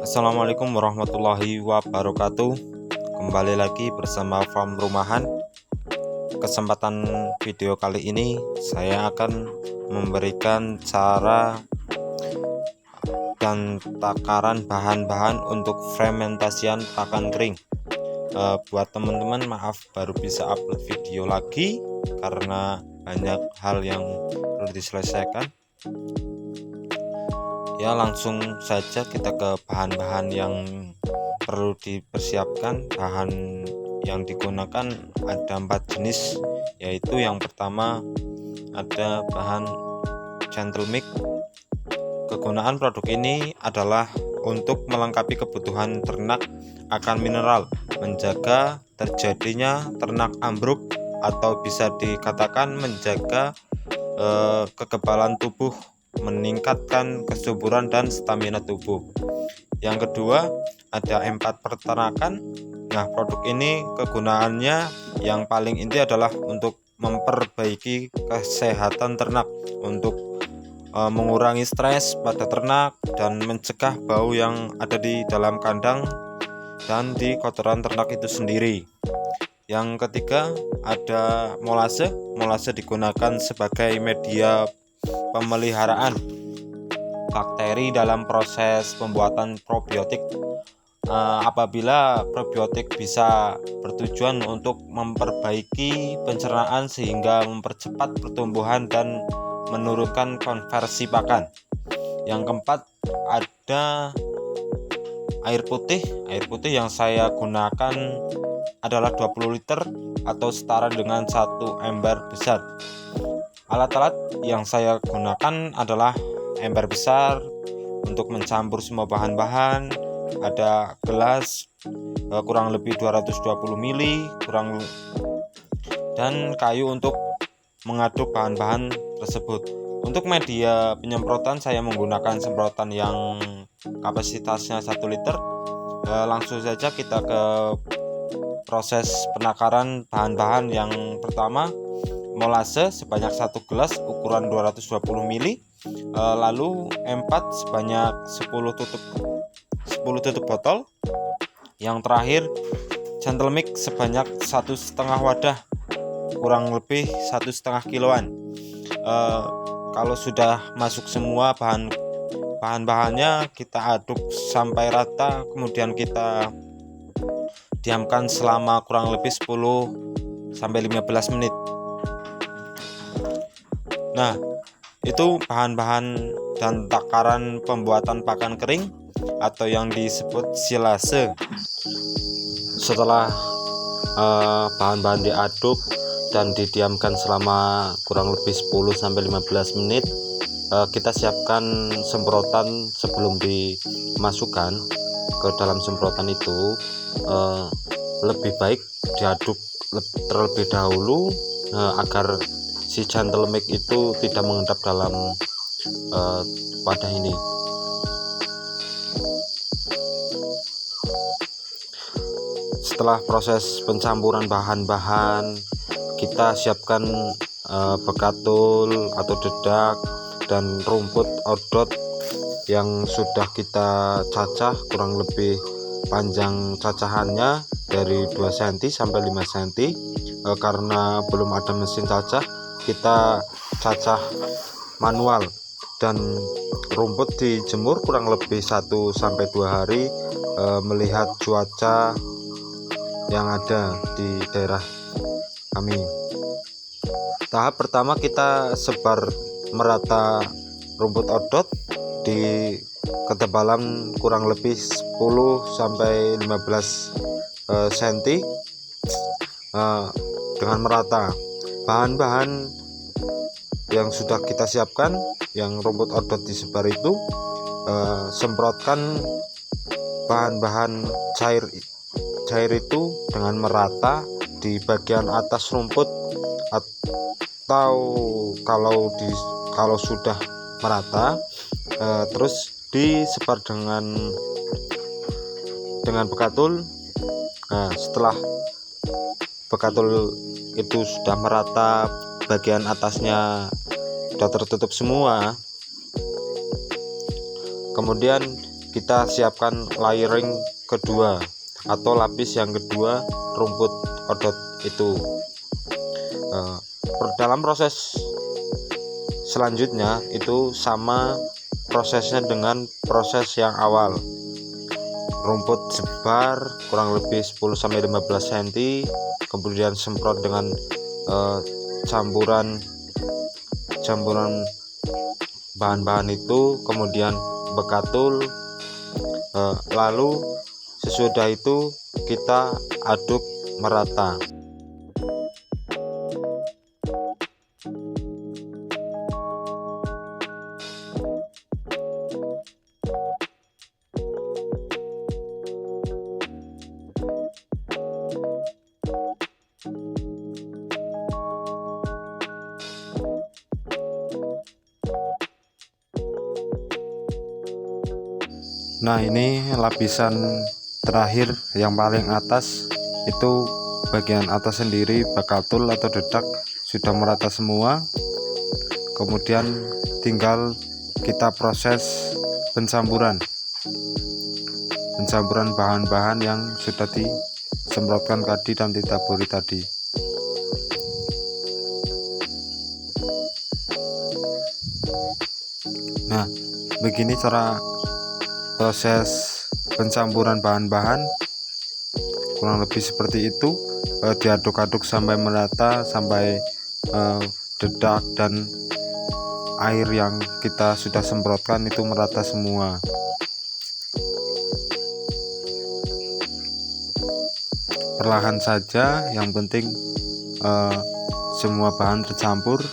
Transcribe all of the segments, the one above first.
Assalamualaikum warahmatullahi wabarakatuh. Kembali lagi bersama Farm Rumahan. Kesempatan video kali ini saya akan memberikan cara dan takaran bahan-bahan untuk fermentasian pakan kering. Buat teman-teman, maaf baru bisa upload video lagi karena banyak hal yang perlu diselesaikan. Ya, langsung saja kita ke bahan-bahan yang perlu dipersiapkan. Bahan yang digunakan ada 4 jenis, yaitu yang pertama ada bahan Gentle Mix. Kegunaan produk ini adalah untuk melengkapi kebutuhan ternak akan mineral, menjaga terjadinya ternak ambruk, atau bisa dikatakan menjaga kekebalan tubuh, meningkatkan kesuburan dan stamina tubuh. Yang kedua ada M4 peternakan. Nah, produk ini kegunaannya yang paling inti adalah untuk memperbaiki kesehatan ternak, untuk mengurangi stres pada ternak dan mencegah bau yang ada di dalam kandang dan di kotoran ternak itu sendiri. Yang ketiga ada molase. Molase digunakan sebagai media pemeliharaan bakteri dalam proses pembuatan probiotik. Apabila probiotik bisa bertujuan untuk memperbaiki pencernaan sehingga mempercepat pertumbuhan dan menurunkan konversi pakan. Yang keempat ada air putih. Air putih yang saya gunakan adalah 20 liter atau setara dengan 1 ember besar. Alat-alat yang saya gunakan adalah ember besar untuk mencampur semua bahan-bahan, ada gelas kurang lebih 220 ml dan kayu untuk mengaduk bahan-bahan tersebut. Untuk media penyemprotan saya menggunakan semprotan yang kapasitasnya 1 liter. Langsung saja kita ke proses penakaran bahan-bahan. Yang pertama molase sebanyak 1 gelas ukuran 220 ml, lalu M4 sebanyak 10 tutup botol. Yang terakhir Gentle Mix sebanyak 1,5 wadah kurang lebih 1,5 kiloan. Kalau sudah masuk semua bahan-bahannya, kita aduk sampai rata, kemudian kita diamkan selama kurang lebih 10-15 menit. Nah, itu bahan-bahan dan takaran pembuatan pakan kering atau yang disebut silase. Setelah bahan-bahan diaduk dan didiamkan selama kurang lebih 10-15 menit, kita siapkan semprotan. Sebelum dimasukkan ke dalam semprotan itu, lebih baik diaduk terlebih dahulu agar si Gentle Mix itu tidak mengendap dalam wadah ini. Setelah proses pencampuran bahan-bahan, kita siapkan bekatul atau dedak dan rumput odot yang sudah kita cacah, kurang lebih panjang cacahannya dari 2 cm sampai 5 cm. Karena belum ada mesin cacah, kita cacah manual, dan rumput dijemur kurang lebih 1-2 hari melihat cuaca yang ada di daerah kami. Tahap pertama kita sebar merata rumput odot di ketebalan kurang lebih 10-15 cm dengan merata. Bahan-bahan yang sudah kita siapkan, yang rumput odot disebar itu, semprotkan bahan-bahan cair itu dengan merata di bagian atas rumput, atau kalau sudah merata, terus disebar dengan bekatul. Nah, setelah bekatul itu sudah merata, bagian atasnya sudah tertutup semua, kemudian kita siapkan layering kedua atau lapis yang kedua rumput odot itu. Dalam proses selanjutnya itu sama prosesnya dengan proses yang awal. Rumput sebar kurang lebih 10-15 cm, kemudian semprot dengan campuran bahan-bahan itu, kemudian bekatul, lalu sesudah itu kita aduk merata. Nah, ini lapisan terakhir yang paling atas, itu bagian atas sendiri bakatul atau dedak sudah merata semua. Kemudian tinggal kita proses pencampuran bahan-bahan yang sudah disemprotkan tadi dan ditaburi tadi. Nah, begini cara proses pencampuran bahan-bahan, kurang lebih seperti itu. Diaduk-aduk sampai merata, sampai dedak dan air yang kita sudah semprotkan itu merata semua. Perlahan saja, yang penting semua bahan tercampur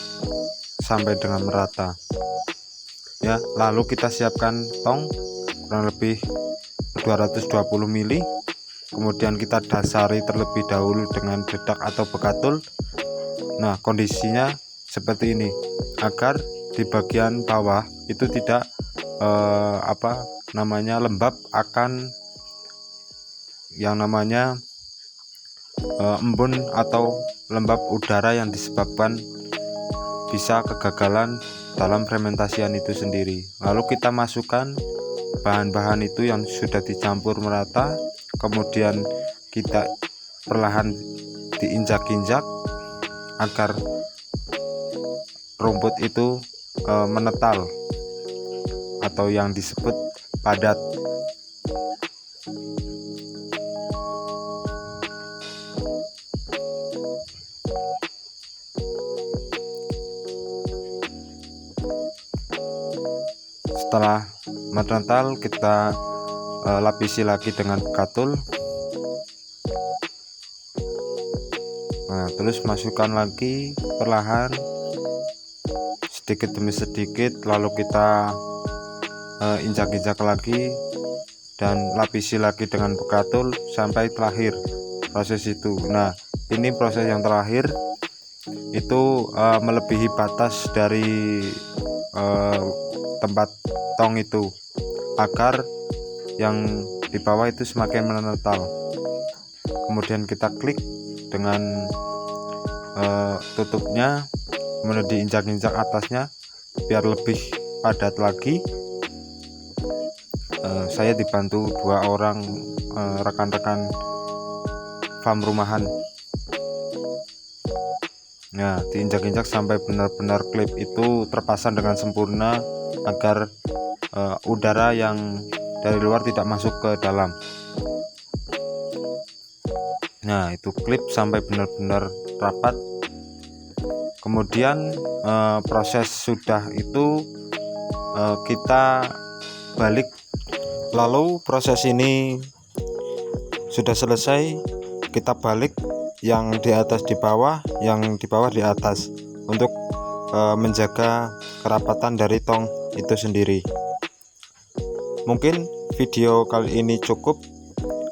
sampai dengan merata ya. Lalu kita siapkan tong kurang lebih 220 ml, kemudian kita dasari terlebih dahulu dengan dedak atau bekatul. Nah, kondisinya seperti ini agar di bagian bawah itu tidak lembab akan yang namanya embun atau lembab udara yang disebabkan bisa kegagalan dalam fermentasian itu sendiri. Lalu kita masukkan bahan-bahan itu yang sudah dicampur merata, kemudian kita perlahan diinjak-injak agar rumput itu menetal atau yang disebut padat. Setelah menetal, kita lapisi lagi dengan bekatul. Nah, terus masukkan lagi perlahan sedikit demi sedikit, lalu kita injak-injak lagi dan lapisi lagi dengan bekatul sampai terakhir proses itu. Nah, ini proses yang terakhir itu melebihi batas dari tempat tong itu agar yang di bawah itu semakin menetal. Kemudian kita klik dengan tutupnya, kemudian diinjak-injak atasnya biar lebih padat lagi. Saya dibantu 2 orang rekan-rekan farm rumahan. Nah, diinjak-injak sampai benar-benar klip itu terpasang dengan sempurna agar udara yang dari luar tidak masuk ke dalam. Nah, itu klip sampai benar-benar rapat. Kemudian proses sudah itu kita balik. Lalu proses ini sudah selesai, kita balik, yang di atas di bawah, yang di bawah di atas, untuk menjaga kerapatan dari tong itu sendiri. Mungkin video kali ini cukup.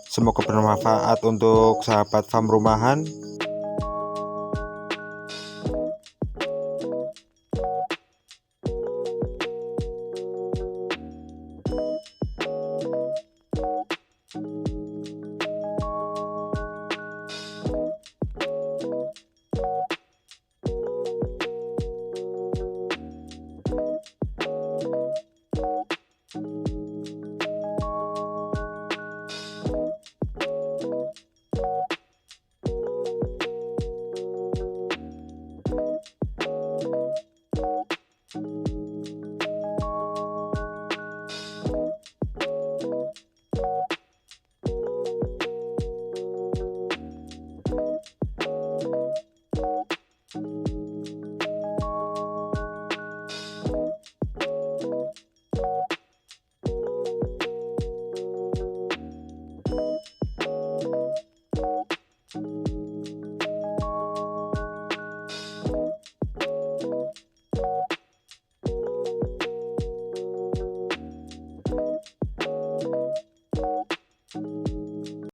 Semoga bermanfaat untuk sahabat farm rumahan.